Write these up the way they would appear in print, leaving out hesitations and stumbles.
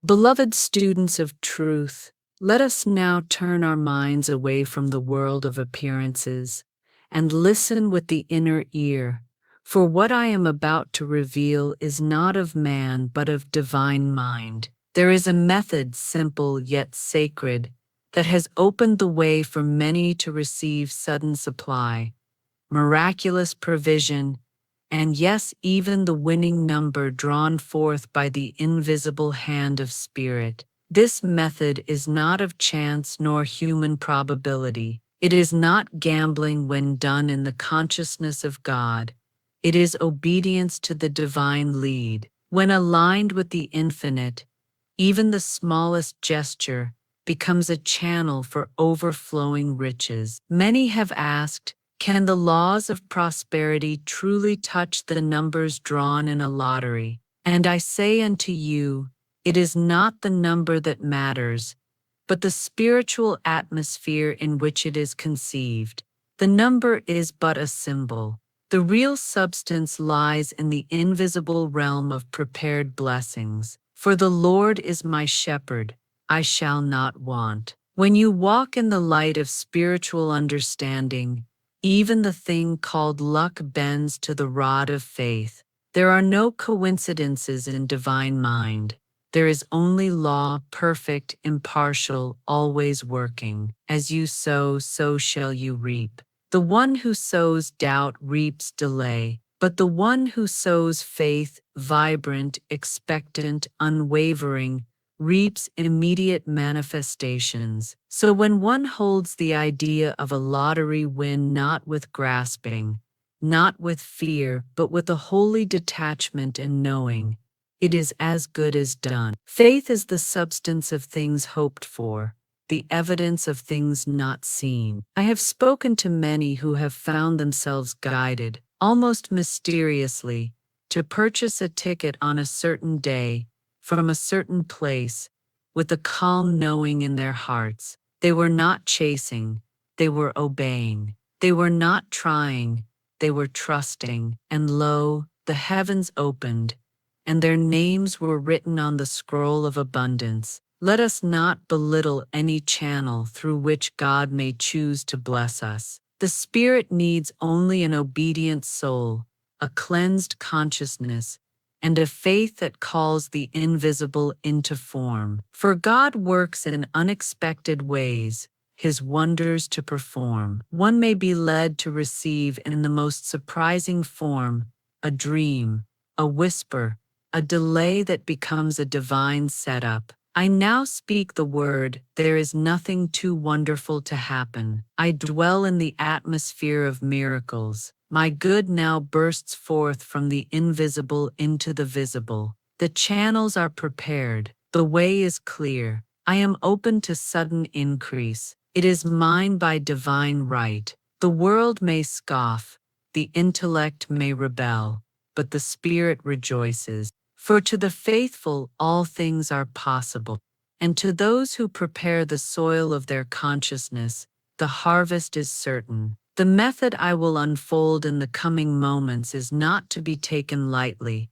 Beloved students of truth, let us now turn our minds away from the world of appearances and listen with the inner ear, for what I am about to reveal is not of man but of divine mind. There is a method simple yet sacred that has opened the way for many to receive sudden supply, miraculous provision, and yes, even the winning number drawn forth by the invisible hand of spirit. This method is not of chance nor human probability. It is not gambling when done in the consciousness of God. It is obedience to the divine lead. When aligned with the infinite, even the smallest gesture becomes a channel for overflowing riches. Many have asked, can the laws of prosperity truly touch the numbers drawn in a lottery? And I say unto you, it is not the number that matters, but the spiritual atmosphere in which it is conceived. The number is but a symbol. The real substance lies in the invisible realm of prepared blessings. For the Lord is my shepherd, I shall not want. When you walk in the light of spiritual understanding, even the thing called luck bends to the rod of faith. There are no coincidences in divine mind. There is only law, perfect, impartial, always working. As you sow, so shall you reap. The one who sows doubt reaps delay, but the one who sows faith, vibrant, expectant, unwavering, reaps immediate manifestations. So when one holds the idea of a lottery win not with grasping, not with fear, but with a holy detachment and knowing, it is as good as done. Faith is the substance of things hoped for, the evidence of things not seen. I have spoken to many who have found themselves guided, almost mysteriously, to purchase a ticket on a certain day, from a certain place, with a calm knowing in their hearts. They were not chasing, they were obeying. They were not trying, they were trusting. And lo, the heavens opened, and their names were written on the scroll of abundance. Let us not belittle any channel through which God may choose to bless us. The Spirit needs only an obedient soul, a cleansed consciousness, and a faith that calls the invisible into form. For God works in unexpected ways, His wonders to perform. One may be led to receive in the most surprising form a dream, a whisper, a delay that becomes a divine setup. I now speak the word, there is nothing too wonderful to happen. I dwell in the atmosphere of miracles. My good now bursts forth from the invisible into the visible. The channels are prepared. The way is clear. I am open to sudden increase. It is mine by divine right. The world may scoff, the intellect may rebel, but the Spirit rejoices. For to the faithful all things are possible, and to those who prepare the soil of their consciousness, the harvest is certain. The method I will unfold in the coming moments is not to be taken lightly,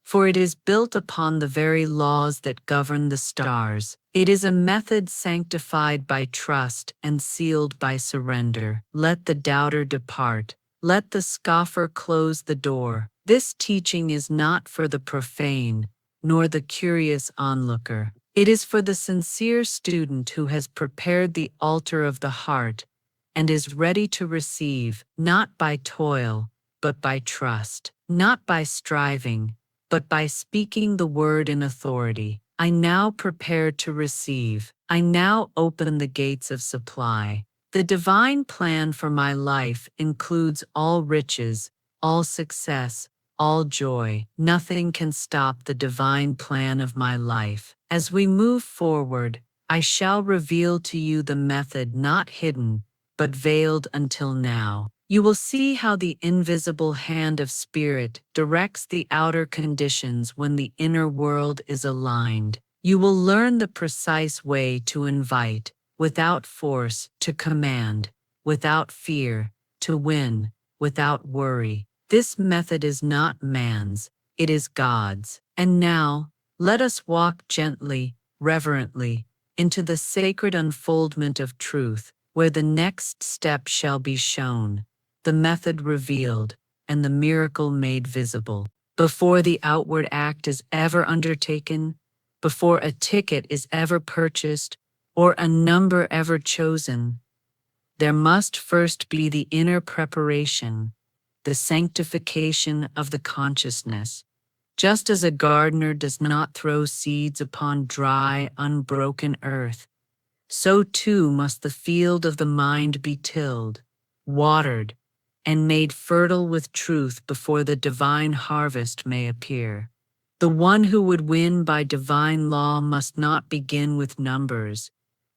for it is built upon the very laws that govern the stars. It is a method sanctified by trust and sealed by surrender. Let the doubter depart. Let the scoffer close the door. This teaching is not for the profane, nor the curious onlooker. It is for the sincere student who has prepared the altar of the heart and is ready to receive, not by toil, but by trust, not by striving, but by speaking the word in authority. I now prepare to receive. I now open the gates of supply. The divine plan for my life includes all riches, all success, all joy. Nothing can stop the divine plan of my life. As we move forward, I shall reveal to you the method not hidden, but veiled until now. You will see how the invisible hand of Spirit directs the outer conditions when the inner world is aligned. You will learn the precise way to invite, without force, to command, without fear, to win, without worry. This method is not man's, it is God's. And now, Let us walk gently, reverently, into the sacred unfoldment of truth, where the next step shall be shown, the method revealed, and the miracle made visible. Before the outward act is ever undertaken, before a ticket is ever purchased, or a number ever chosen, there must first be the inner preparation, the sanctification of the consciousness. Just as a gardener does not throw seeds upon dry, unbroken earth, so too must the field of the mind be tilled, watered, and made fertile with truth before the divine harvest may appear. The one who would win by divine law must not begin with numbers,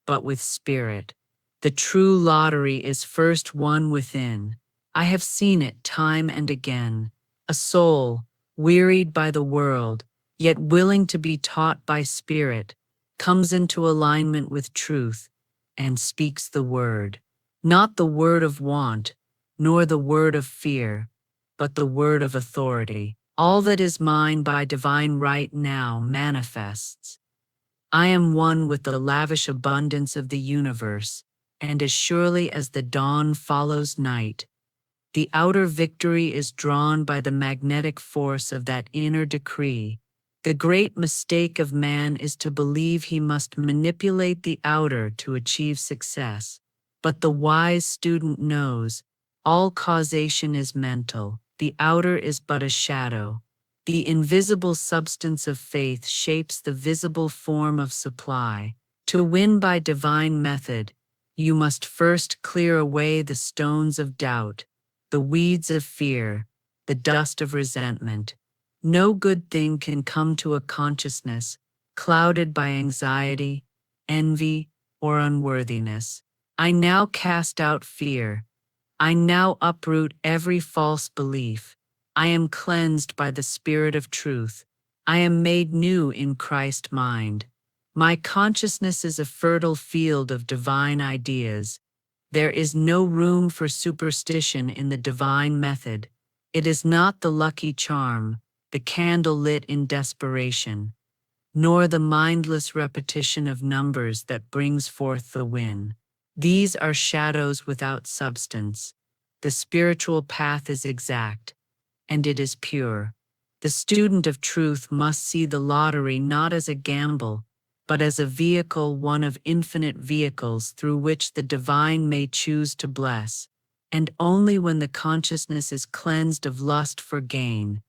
but with spirit. The true lottery is first won within. I have seen it time and again. A soul, wearied by the world, yet willing to be taught by spirit, comes into alignment with truth and speaks the word. Not the word of want, nor the word of fear, but the word of authority. All that is mine by divine right now manifests. I am one with the lavish abundance of the universe, and as surely as the dawn follows night, the outer victory is drawn by the magnetic force of that inner decree. The great mistake of man is to believe he must manipulate the outer to achieve success. But the wise student knows all causation is mental, the outer is but a shadow. The invisible substance of faith shapes the visible form of supply. To win by divine method, you must first clear away the stones of doubt, the weeds of fear, the dust of resentment. No good thing can come to a consciousness clouded by anxiety, envy, or unworthiness. I now cast out fear. I now uproot every false belief. I am cleansed by the Spirit of truth. I am made new in Christ mind. My consciousness is a fertile field of divine ideas. There is no room for superstition in the divine method. It is not the lucky charm, the candle lit in desperation, nor the mindless repetition of numbers that brings forth the win. These are shadows without substance. The spiritual path is exact, and it is pure. The student of truth must see the lottery not as a gamble, but as a vehicle, one of infinite vehicles through which the divine may choose to bless. And only when the consciousness is cleansed of lust for gain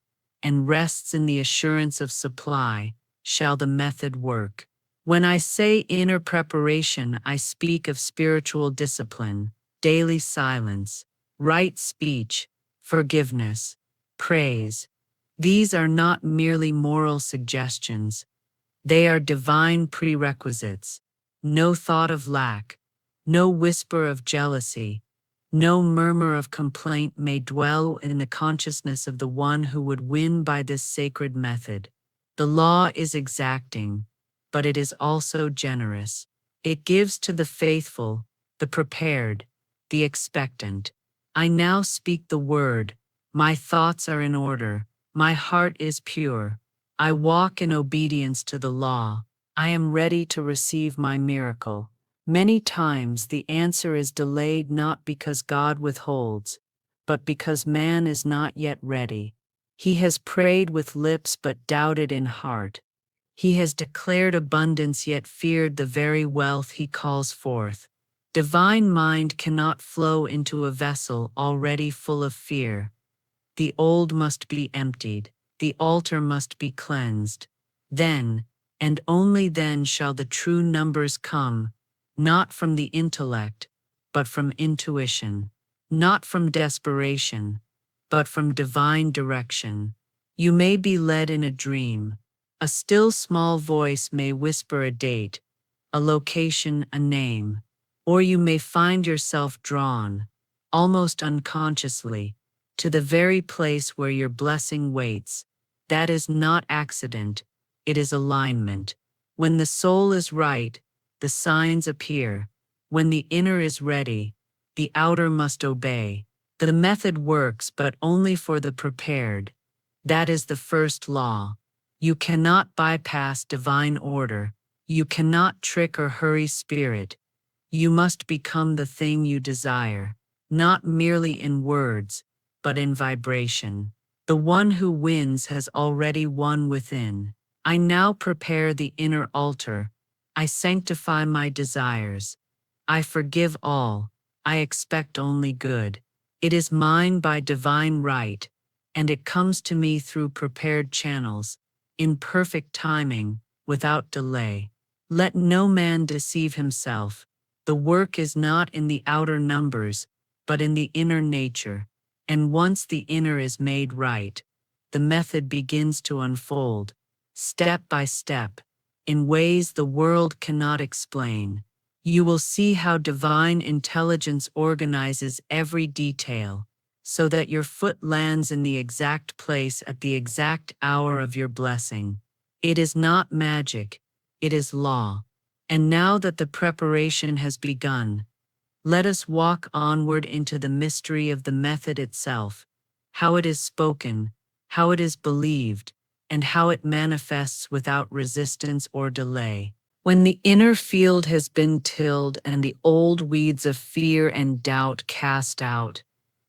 and rests in the assurance of supply, shall the method work. When I say inner preparation, I speak of spiritual discipline, daily silence, right speech, forgiveness, praise. These are not merely moral suggestions. They are divine prerequisites. No thought of lack, no whisper of jealousy, no murmur of complaint may dwell in the consciousness of the one who would win by this sacred method. The law is exacting, but it is also generous. It gives to the faithful, the prepared, the expectant. I now speak the word. My thoughts are in order. My heart is pure. I walk in obedience to the law. I am ready to receive my miracle. Many times the answer is delayed not because God withholds, but because man is not yet ready. He has prayed with lips but doubted in heart. He has declared abundance yet feared the very wealth he calls forth. Divine mind cannot flow into a vessel already full of fear. The old must be emptied, the altar must be cleansed. Then, and only then shall the true numbers come, not from the intellect, but from intuition, not from desperation, but from divine direction. You may be led in a dream. A still small voice may whisper a date, a location, a name, or you may find yourself drawn, almost unconsciously, to the very place where your blessing waits. That is not accident, it is alignment. When the soul is right, the signs appear. When the inner is ready, the outer must obey. The method works, but only for the prepared. That is the first law. You cannot bypass divine order. You cannot trick or hurry spirit. You must become the thing you desire, not merely in words, but in vibration. The one who wins has already won within. I now prepare the inner altar. I sanctify my desires. I forgive all. I expect only good. It is mine by divine right, and it comes to me through prepared channels, in perfect timing, without delay. Let no man deceive himself. The work is not in the outer numbers, but in the inner nature, and once the inner is made right, the method begins to unfold, step by step, in ways the world cannot explain. You will see how divine intelligence organizes every detail, so that your foot lands in the exact place at the exact hour of your blessing. It is not magic, it is law. And now that the preparation has begun, let us walk onward into the mystery of the method itself, how it is spoken, how it is believed, and how it manifests without resistance or delay. When the inner field has been tilled and the old weeds of fear and doubt cast out,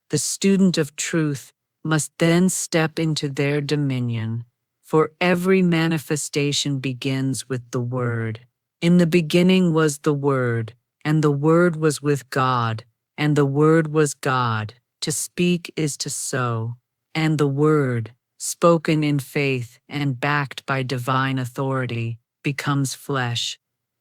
the student of truth must then step into their dominion, for every manifestation begins with the Word. In the beginning was the Word, and the Word was with God, and the Word was God. To speak is to sow, and the Word, spoken in faith and backed by divine authority, becomes flesh.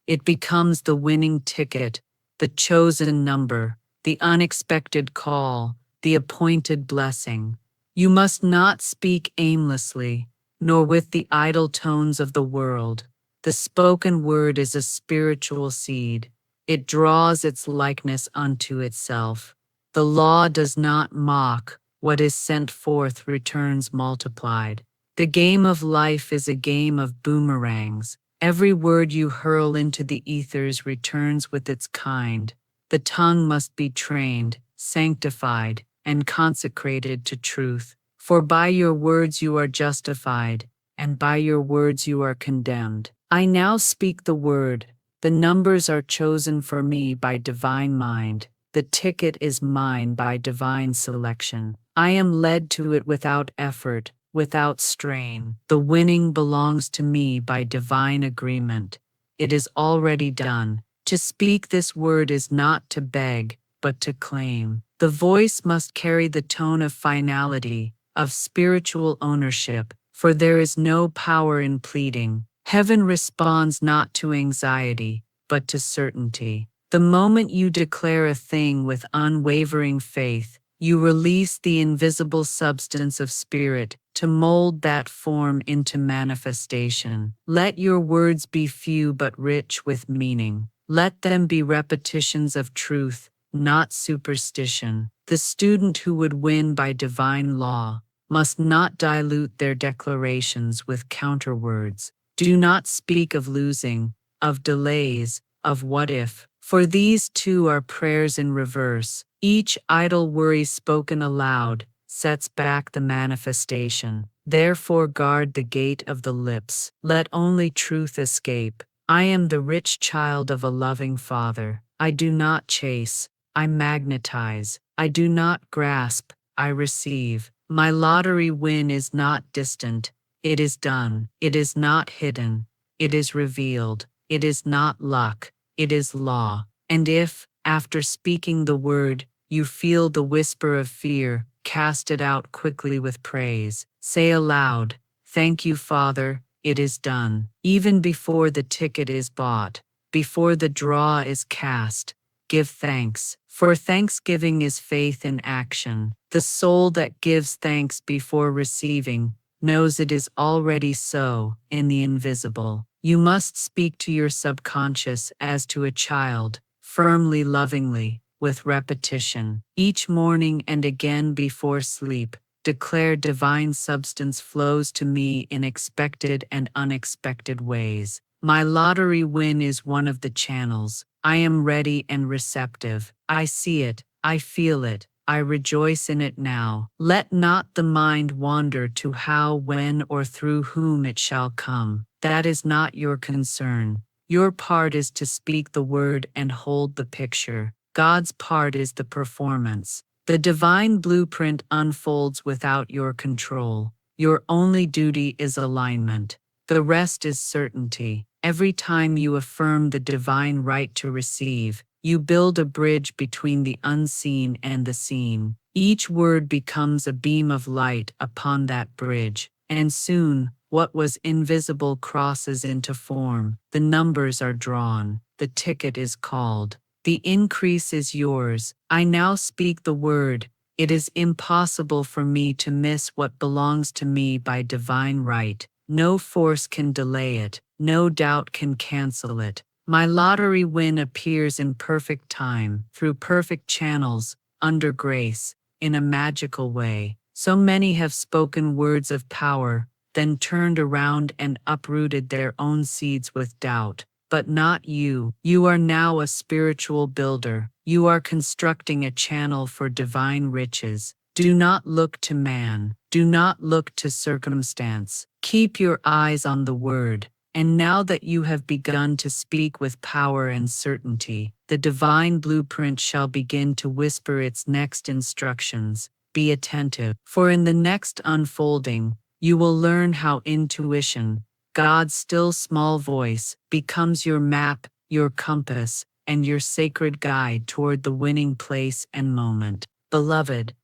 It becomes the winning ticket, the chosen number, the unexpected call, the appointed blessing. You must not speak aimlessly, nor with the idle tones of the world. The spoken word is a spiritual seed. It draws its likeness unto itself. The law does not mock. What is sent forth returns multiplied. The game of life is a game of boomerangs. Every word you hurl into the ethers returns with its kind. The tongue must be trained, sanctified, and consecrated to truth. For by your words you are justified, and by your words you are condemned. I now speak the word. The numbers are chosen for me by divine mind. The ticket is mine by divine selection. I am led to it without effort, without strain. The winning belongs to me by divine agreement. It is already done. To speak this word is not to beg, but to claim. The voice must carry the tone of finality, of spiritual ownership, for there is no power in pleading. Heaven responds not to anxiety, but to certainty. The moment you declare a thing with unwavering faith, you release the invisible substance of spirit to mold that form into manifestation. Let your words be few but rich with meaning. Let them be repetitions of truth, not superstition. The student who would win by divine law must not dilute their declarations with counterwords. Do not speak of losing, of delays, of what if, for these too are prayers in reverse. Each idle worry spoken aloud sets back the manifestation. Therefore guard the gate of the lips. Let only truth escape. I am the rich child of a loving Father. I do not chase, I magnetize. I do not grasp, I receive. My lottery win is not distant. It is done. It is not hidden. It is revealed. It is not luck. It is law. And if, after speaking the word, you feel the whisper of fear, cast it out quickly with praise. Say aloud, "Thank you, Father, it is done." Even before the ticket is bought, before the draw is cast, give thanks. For thanksgiving is faith in action. The soul that gives thanks before receiving knows it is already so in the invisible. You must speak to your subconscious as to a child, firmly, lovingly, with repetition. Each morning and again before sleep, declare divine substance flows to me in expected and unexpected ways. My lottery win is one of the channels. I am ready and receptive. I see it, I feel it, I rejoice in it now. Let not the mind wander to how, when, or through whom it shall come. That is not your concern. Your part is to speak the word and hold the picture. God's part is the performance. The divine blueprint unfolds without your control. Your only duty is alignment. The rest is certainty. Every time you affirm the divine right to receive, you build a bridge between the unseen and the seen. Each word becomes a beam of light upon that bridge, and soon, what was invisible crosses into form. The numbers are drawn. The ticket is called. The increase is yours. I now speak the word. It is impossible for me to miss what belongs to me by divine right. No force can delay it. No doubt can cancel it. My lottery win appears in perfect time, through perfect channels, under grace, in a magical way. So many have spoken words of power, then turned around and uprooted their own seeds with doubt. But not you. You are now a spiritual builder. You are constructing a channel for divine riches. Do not look to man. Do not look to circumstance. Keep your eyes on the word. And now that you have begun to speak with power and certainty, the divine blueprint shall begin to whisper its next instructions. Be attentive, for in the next unfolding, you will learn how intuition, God's still small voice, becomes your map, your compass, and your sacred guide toward the winning place and moment. Beloved,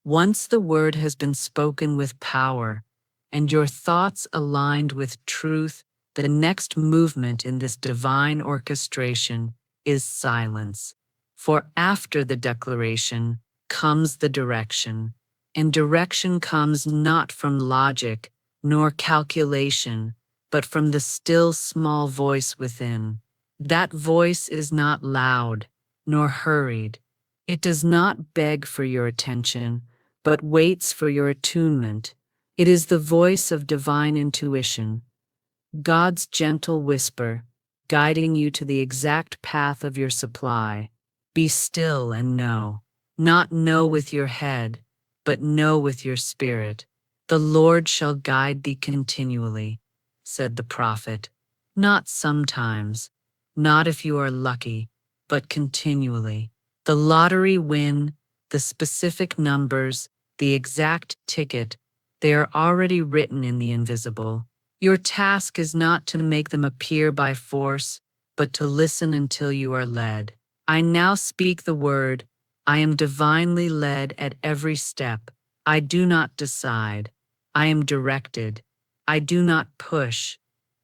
once the word has been spoken with power, and your thoughts aligned with truth, the next movement in this divine orchestration is silence. For after the declaration comes the direction, and direction comes not from logic nor calculation, but from the still small voice within. That voice is not loud nor hurried. It does not beg for your attention, but waits for your attunement. It is the voice of divine intuition, God's gentle whisper, guiding you to the exact path of your supply. Be still and know. Not know with your head, but know with your spirit. The Lord shall guide thee continually, said the prophet. Not sometimes, not if you are lucky, but continually. The lottery win, the specific numbers, the exact ticket, they are already written in the invisible. Your task is not to make them appear by force, but to listen until you are led. I now speak the word. I am divinely led at every step. I do not decide. I am directed. I do not push.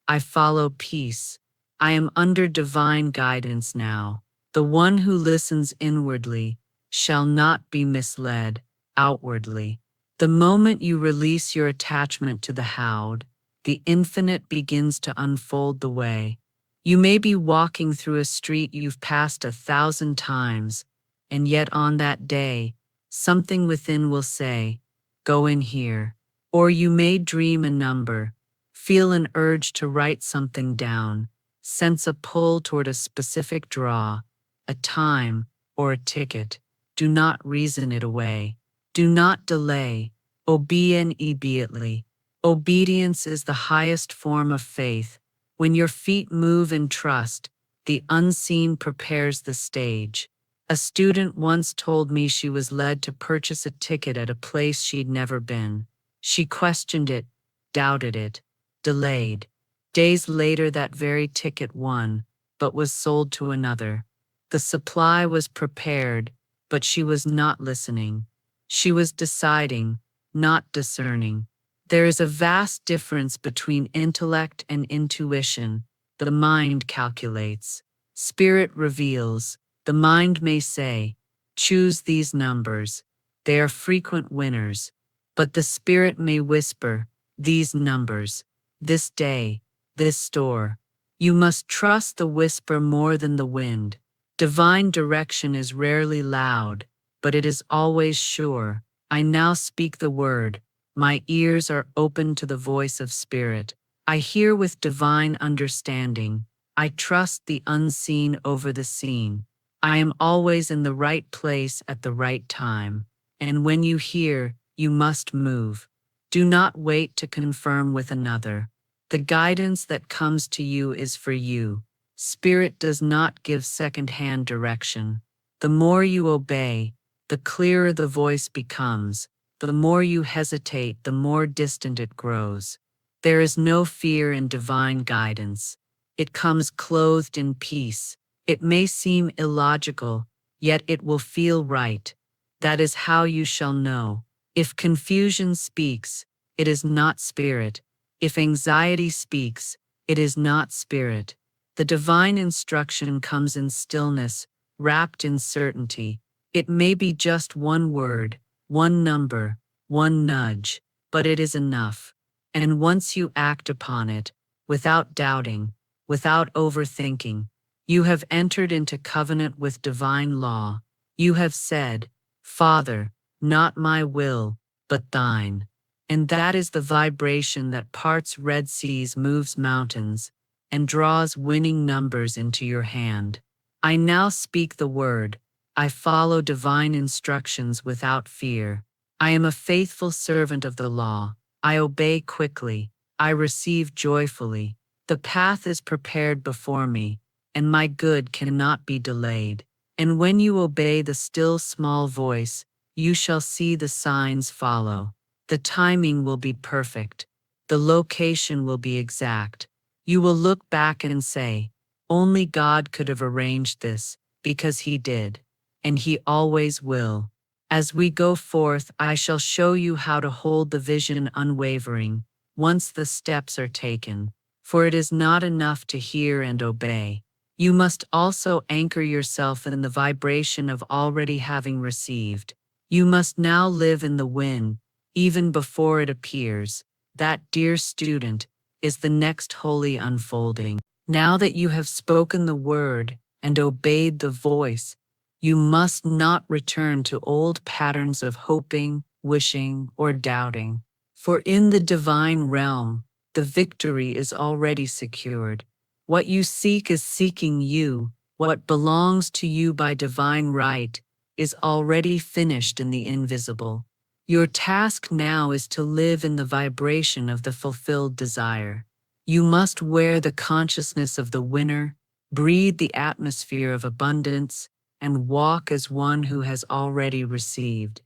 I follow peace. I am under divine guidance now. The one who listens inwardly shall not be misled outwardly. The moment you release your attachment to the howd, the infinite begins to unfold the way. You may be walking through a street you've passed 1,000 times, and yet on that day, something within will say, "Go in here." Or you may dream a number, feel an urge to write something down, sense a pull toward a specific draw, a time, or a ticket. Do not reason it away. Do not delay. Obey immediately. Obedience is the highest form of faith. When your feet move in trust, the unseen prepares the stage. A student once told me she was led to purchase a ticket at a place she'd never been. She questioned it, doubted it, delayed. Days later, that very ticket won, but was sold to another. The supply was prepared, but she was not listening. She was deciding, not discerning. There is a vast difference between intellect and intuition. The mind calculates. Spirit reveals. The mind may say, "Choose these numbers. They are frequent winners." But the spirit may whisper, "These numbers, this day, this store." You must trust the whisper more than the wind. Divine direction is rarely loud, but it is always sure. I now speak the word. My ears are open to the voice of spirit. I hear with divine understanding. I trust the unseen over the seen. I am always in the right place at the right time. And when you hear, you must move. Do not wait to confirm with another. The guidance that comes to you is for you. Spirit does not give second-hand direction. The more you obey, the clearer the voice becomes. The more you hesitate, the more distant it grows. There is no fear in divine guidance. It comes clothed in peace. It may seem illogical, yet it will feel right. That is how you shall know. If confusion speaks, it is not spirit. If anxiety speaks, it is not spirit. The divine instruction comes in stillness, wrapped in certainty. It may be just one word, one number, one nudge, but it is enough. And once you act upon it, without doubting, without overthinking, you have entered into covenant with divine law. You have said, Father, not my will, but thine. And that is the vibration that parts red seas, moves mountains, and draws winning numbers into your hand. I now speak the word. I follow divine instructions without fear. I am a faithful servant of the law. I obey quickly. I receive joyfully. The path is prepared before me, and my good cannot be delayed. And when you obey the still small voice, you shall see the signs follow. The timing will be perfect. The location will be exact. You will look back and say, only God could have arranged this, because He did. And He always will. As we go forth, I shall show you how to hold the vision unwavering, once the steps are taken. For it is not enough to hear and obey. You must also anchor yourself in the vibration of already having received. You must now live in the win, even before it appears. That, dear student, is the next holy unfolding. Now that you have spoken the word and obeyed the voice, you must not return to old patterns of hoping, wishing, or doubting. For in the divine realm, the victory is already secured. What you seek is seeking you. What belongs to you by divine right is already finished in the invisible. Your task now is to live in the vibration of the fulfilled desire. You must wear the consciousness of the winner, breathe the atmosphere of abundance, and walk as one who has already received.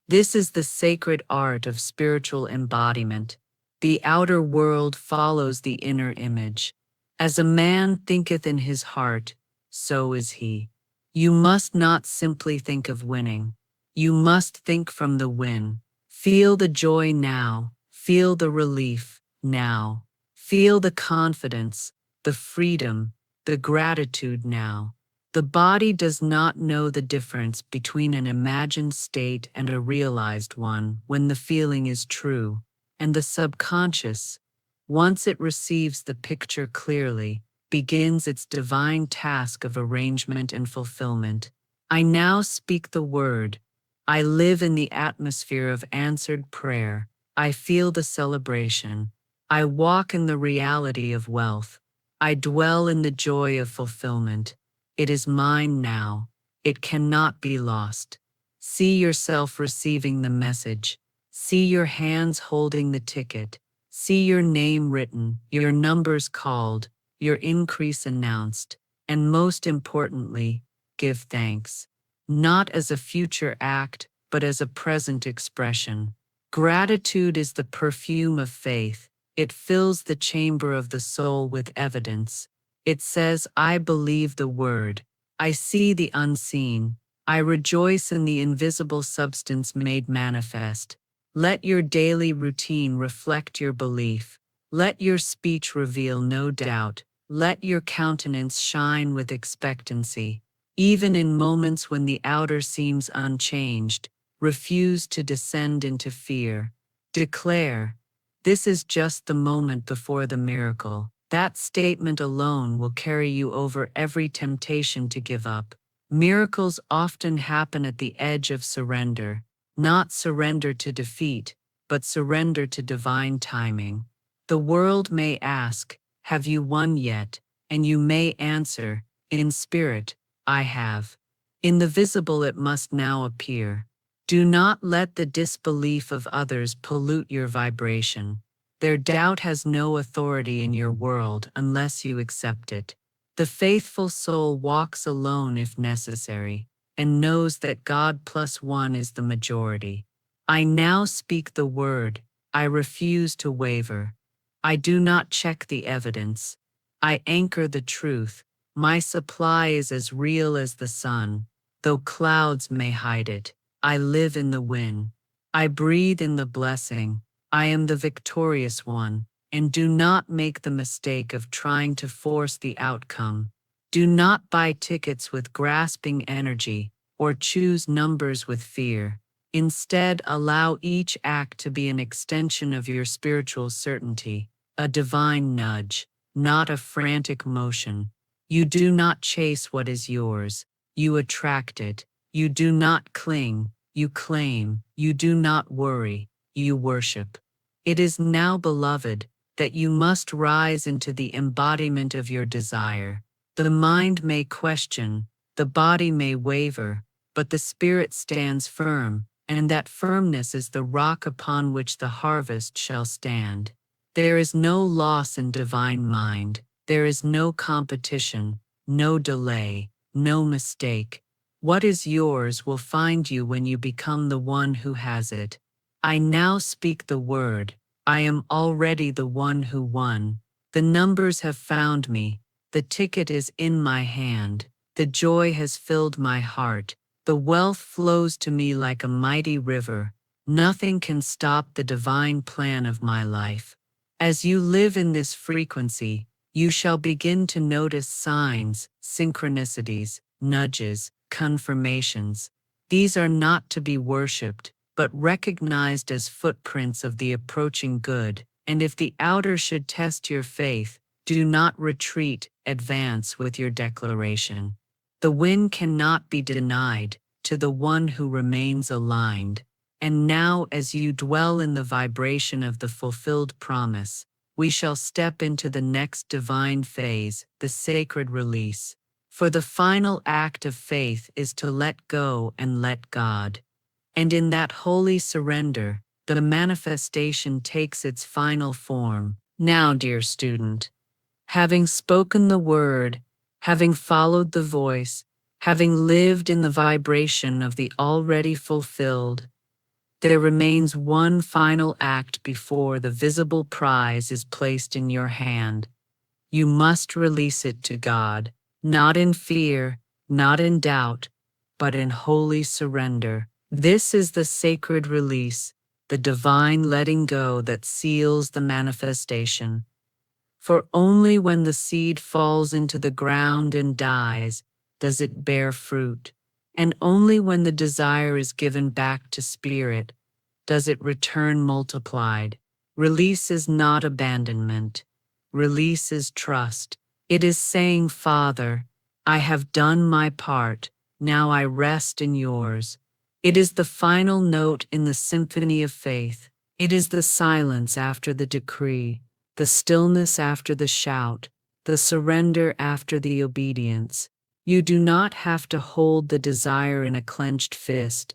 This is the sacred art of spiritual embodiment. The outer world follows the inner image. As a man thinketh in his heart, so is he. You must not simply think of winning. You must think from the win. Feel the joy now. Feel the relief now. Feel the confidence, the freedom, the gratitude now. The body does not know the difference between an imagined state and a realized one when the feeling is true, and the subconscious, once it receives the picture clearly, begins its divine task of arrangement and fulfillment. I now speak the word. I live in the atmosphere of answered prayer. I feel the celebration. I walk in the reality of wealth. I dwell in the joy of fulfillment. It is mine now. It cannot be lost. See yourself receiving the message. See your hands holding the ticket. See your name written, your numbers called, your increase announced, and most importantly, give thanks. Not as a future act, but as a present expression. Gratitude is the perfume of faith. It fills the chamber of the soul with evidence. It says, I believe the word. I see the unseen. I rejoice in the invisible substance made manifest. Let your daily routine reflect your belief. Let your speech reveal no doubt. Let your countenance shine with expectancy. Even in moments when the outer seems unchanged, refuse to descend into fear. Declare, this is just the moment before the miracle. That statement alone will carry you over every temptation to give up. Miracles often happen at the edge of surrender, not surrender to defeat, but surrender to divine timing. The world may ask, have you won yet? And you may answer, in spirit, I have. In the visible it must now appear. Do not let the disbelief of others pollute your vibration. Their doubt has no authority in your world unless you accept it. The faithful soul walks alone if necessary, and knows that God plus one is the majority. I now speak the word. I refuse to waver. I do not check the evidence. I anchor the truth. My supply is as real as the sun, though clouds may hide it. I live in the wind. I breathe in the blessing. I am the victorious one, and do not make the mistake of trying to force the outcome. Do not buy tickets with grasping energy, or choose numbers with fear. Instead, allow each act to be an extension of your spiritual certainty, a divine nudge, not a frantic motion. You do not chase what is yours. You attract it. You do not cling. You claim. You do not worry. You worship. It is now, beloved, that you must rise into the embodiment of your desire. The mind may question, the body may waver, but the spirit stands firm, and that firmness is the rock upon which the harvest shall stand. There is no loss in divine mind. There is no competition, no delay, no mistake. What is yours will find you when you become the one who has it. I now speak the word. I am already the one who won. The numbers have found me. The ticket is in my hand. The joy has filled my heart. The wealth flows to me like a mighty river. Nothing can stop the divine plan of my life. As you live in this frequency, you shall begin to notice signs, synchronicities, nudges, confirmations. These are not to be worshipped, but recognized as footprints of the approaching good. And if the outer should test your faith, do not retreat, advance with your declaration. The win cannot be denied to the one who remains aligned. And now, as you dwell in the vibration of the fulfilled promise, we shall step into the next divine phase, the sacred release. For the final act of faith is to let go and let God. And in that holy surrender, the manifestation takes its final form. Now, dear student, having spoken the word, having followed the voice, having lived in the vibration of the already fulfilled, there remains one final act before the visible prize is placed in your hand. You must release it to God, not in fear, not in doubt, but in holy surrender. This is the sacred release, the divine letting go that seals the manifestation. For only when the seed falls into the ground and dies does it bear fruit, and only when the desire is given back to spirit does it return multiplied. Release is not abandonment. Release is trust. It is saying, Father, I have done my part, now I rest in yours. It is the final note in the symphony of faith. It is the silence after the decree, the stillness after the shout, the surrender after the obedience. You do not have to hold the desire in a clenched fist.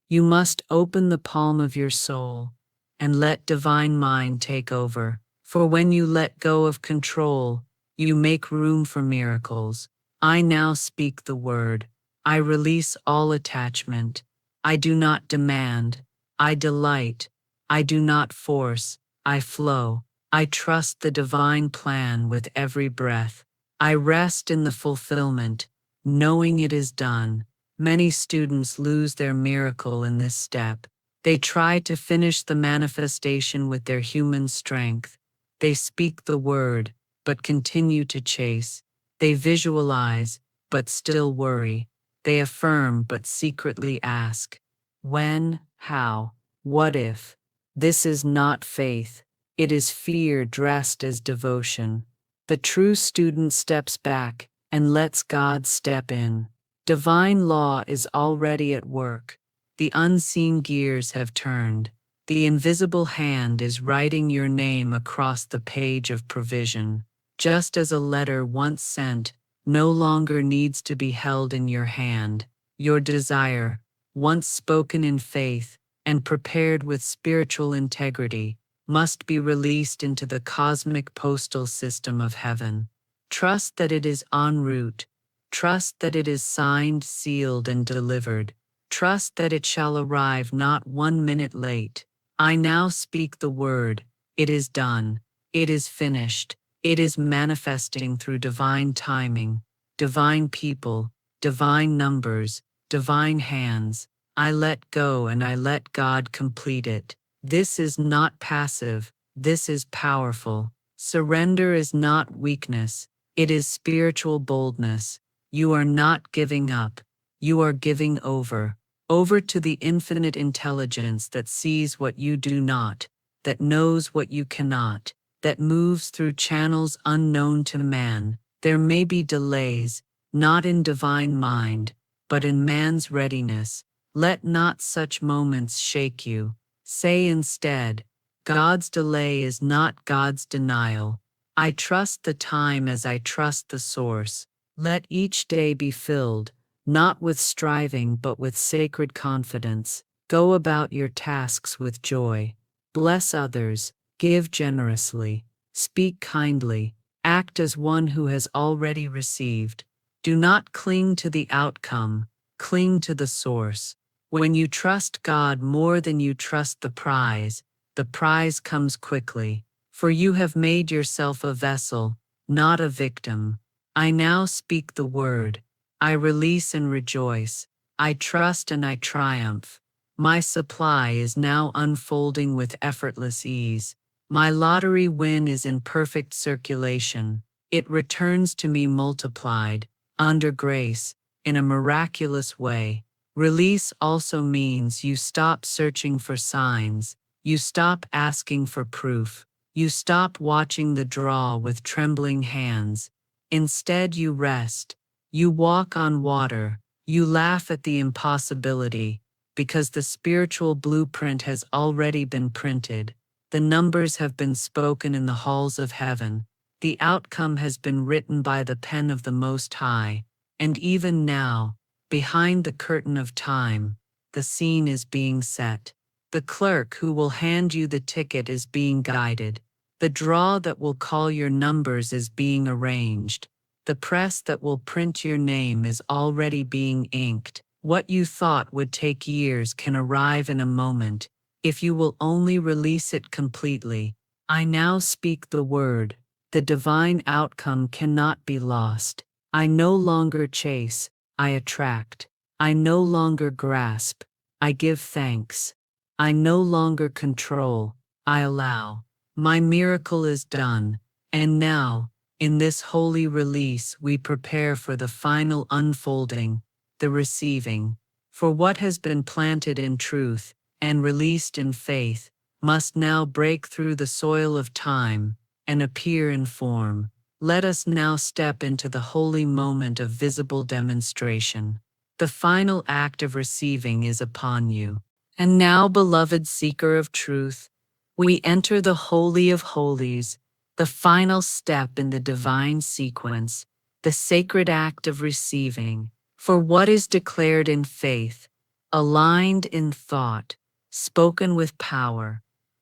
You must open the palm of your soul and let divine mind take over. For when you let go of control, you make room for miracles. I now speak the word. I release all attachment. I do not demand. I delight. I do not force. I flow. I trust the divine plan with every breath. I rest in the fulfillment, knowing it is done. Many students lose their miracle in this step. They try to finish the manifestation with their human strength. They speak the word, but continue to chase. They visualize, but still worry. They affirm, but secretly ask, when, how, what if? This is not faith. It is fear dressed as devotion. The true student steps back and lets God step in. Divine law is already at work. The unseen gears have turned. The invisible hand is writing your name across the page of provision. Just as a letter once sent no longer needs to be held in your hand, your desire, once spoken in faith and prepared with spiritual integrity, must be released into the cosmic postal system of heaven. Trust that it is en route. Trust that it is signed, sealed, and delivered. Trust that it shall arrive not 1 minute late. I now speak the word. It is done. It is finished. It is manifesting through divine timing, divine people, divine numbers, divine hands. I let go and I let God complete it. This is not passive. This is powerful. Surrender is not weakness. It is spiritual boldness. You are not giving up. You are giving over. Over to the infinite intelligence that sees what you do not, that knows what you cannot, that moves through channels unknown to man. There may be delays, not in divine mind, but in man's readiness. Let not such moments shake you. Say instead, God's delay is not God's denial. I trust the time as I trust the source. Let each day be filled, not with striving but with sacred confidence. Go about your tasks with joy. Bless others, give generously, speak kindly, act as one who has already received. Do not cling to the outcome, cling to the source. When you trust God more than you trust the prize comes quickly, for you have made yourself a vessel, not a victim. I now speak the word. I release and rejoice. I trust and I triumph. My supply is now unfolding with effortless ease. My lottery win is in perfect circulation. It returns to me multiplied, under grace, in a miraculous way. Release also means you stop searching for signs. You stop asking for proof. You stop watching the draw with trembling hands. Instead, you rest. You walk on water. You laugh at the impossibility, because the spiritual blueprint has already been printed. The numbers have been spoken in the halls of heaven. The outcome has been written by the pen of the Most High. And even now, behind the curtain of time, the scene is being set. The clerk who will hand you the ticket is being guided. The draw that will call your numbers is being arranged. The press that will print your name is already being inked. What you thought would take years can arrive in a moment, if you will only release it completely. I now speak the word. The divine outcome cannot be lost. I no longer chase, I attract. I no longer grasp, I give thanks. I no longer control, I allow. My miracle is done, and now, in this holy release, we prepare for the final unfolding, the receiving. For what has been planted in truth and released in faith must now break through the soil of time and appear in form. Let us now step into the holy moment of visible demonstration. The final act of receiving is upon you. And now, beloved seeker of truth, we enter the Holy of Holies, the final step in the divine sequence, the sacred act of receiving. For what is declared in faith, aligned in thought, spoken with power,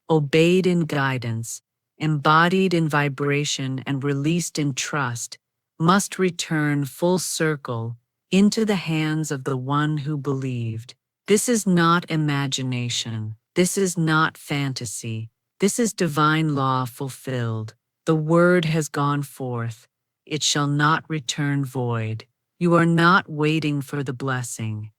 obeyed in guidance, embodied in vibration, and released in trust, must return full circle into the hands of the one who believed. This is not imagination. This is not fantasy. This is divine law fulfilled. The word has gone forth. It shall not return void. You are not waiting for the blessing.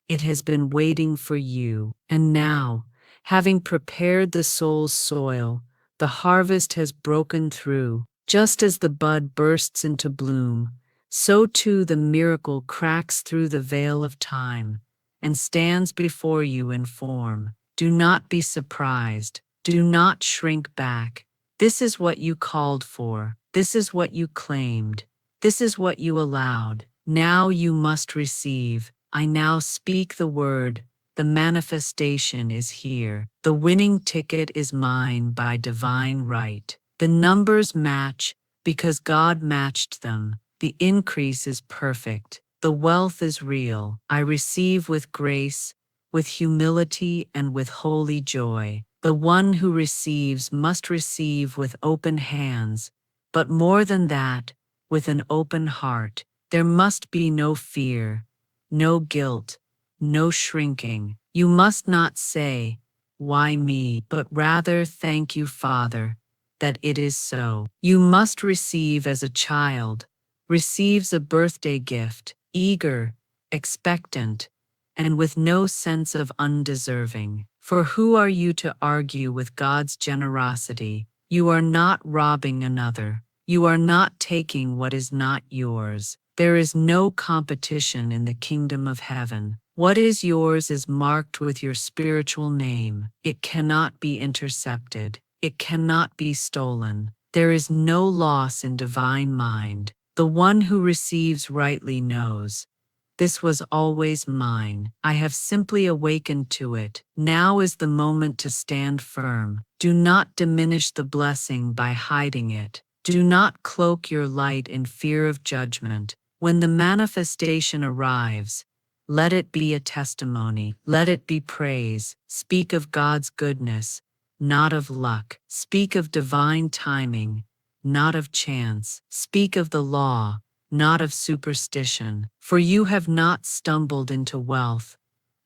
It has been waiting for you. And now, having prepared the soul's soil, the harvest has broken through. Just as the bud bursts into bloom, so too the miracle cracks through the veil of time and stands before you in form. Do not be surprised. Do not shrink back. This is what you called for. This is what you claimed. This is what you allowed. Now you must receive. I now speak the word. The manifestation is here. The winning ticket is mine by divine right. The numbers match because God matched them. The increase is perfect. The wealth is real. I receive with grace, with humility and with holy joy. The one who receives must receive with open hands, but more than that, with an open heart. There must be no fear, no guilt, no shrinking. You must not say, "Why me?" but rather, "Thank you, Father, that it is so." You must receive as a child receives a birthday gift, eager, expectant, and with no sense of undeserving. For who are you to argue with God's generosity? You are not robbing another. You are not taking what is not yours. There is no competition in the kingdom of heaven. What is yours is marked with your spiritual name. It cannot be intercepted. It cannot be stolen. There is no loss in divine mind. The one who receives rightly knows, "This was always mine. I have simply awakened to it. Now is the moment to stand firm. Do not diminish the blessing by hiding it. Do not cloak your light in fear of judgment. When the manifestation arrives, let it be a testimony. Let it be praise. Speak of God's goodness, not of luck. Speak of divine timing, not of chance. Speak of the law, not of superstition. For you have not stumbled into wealth.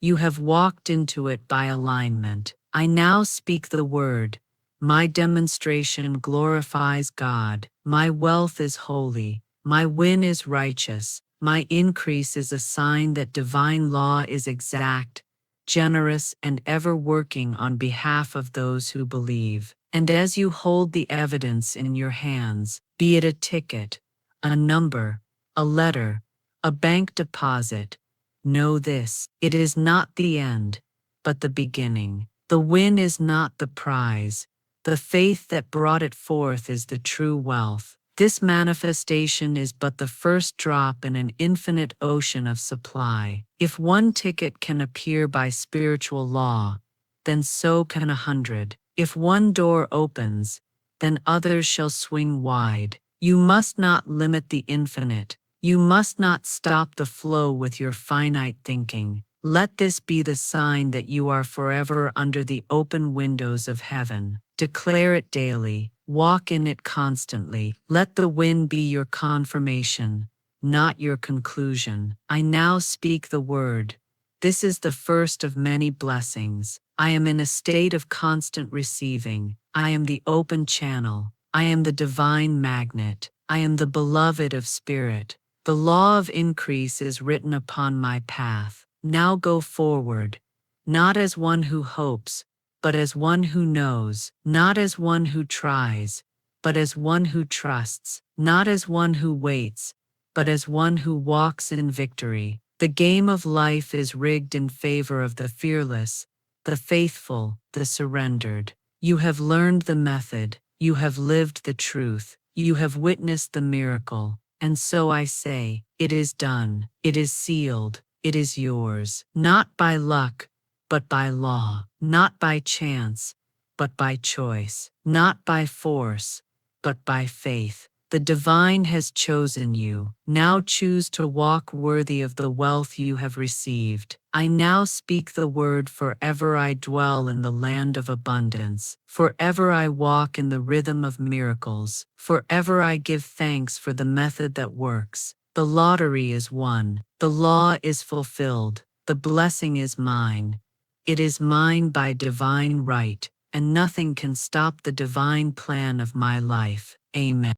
You have walked into it by alignment. I now speak the word. My demonstration glorifies God. My wealth is holy. My win is righteous. My increase is a sign that divine law is exact, generous, and ever working on behalf of those who believe. And as you hold the evidence in your hands, be it a ticket, a number, a letter, a bank deposit, know this: it is not the end, but the beginning. The win is not the prize. The faith that brought it forth is the true wealth. This manifestation is but the first drop in an infinite ocean of supply. If one ticket can appear by spiritual law, then so can 100. If one door opens, then others shall swing wide. You must not limit the infinite. You must not stop the flow with your finite thinking. Let this be the sign that you are forever under the open windows of heaven. Declare it daily. Walk in it constantly. Let the wind be your confirmation, not your conclusion. I now speak the word. This is the first of many blessings. I am in a state of constant receiving. I am the open channel. I am the divine magnet. I am the beloved of spirit. The law of increase is written upon my path. Now go forward, not as one who hopes, but as one who knows, not as one who tries, but as one who trusts, not as one who waits, but as one who walks in victory. The game of life is rigged in favor of the fearless, the faithful, the surrendered. You have learned the method, you have lived the truth, you have witnessed the miracle, and so I say, it is done, it is sealed, it is yours, not by luck, but by law, not by chance, but by choice, not by force, but by faith. The divine has chosen you. Now choose to walk worthy of the wealth you have received. I now speak the word. Forever I dwell in the land of abundance. Forever I walk in the rhythm of miracles. Forever I give thanks for the method that works. The lottery is won. The law is fulfilled. The blessing is mine. It is mine by divine right, and nothing can stop the divine plan of my life. Amen.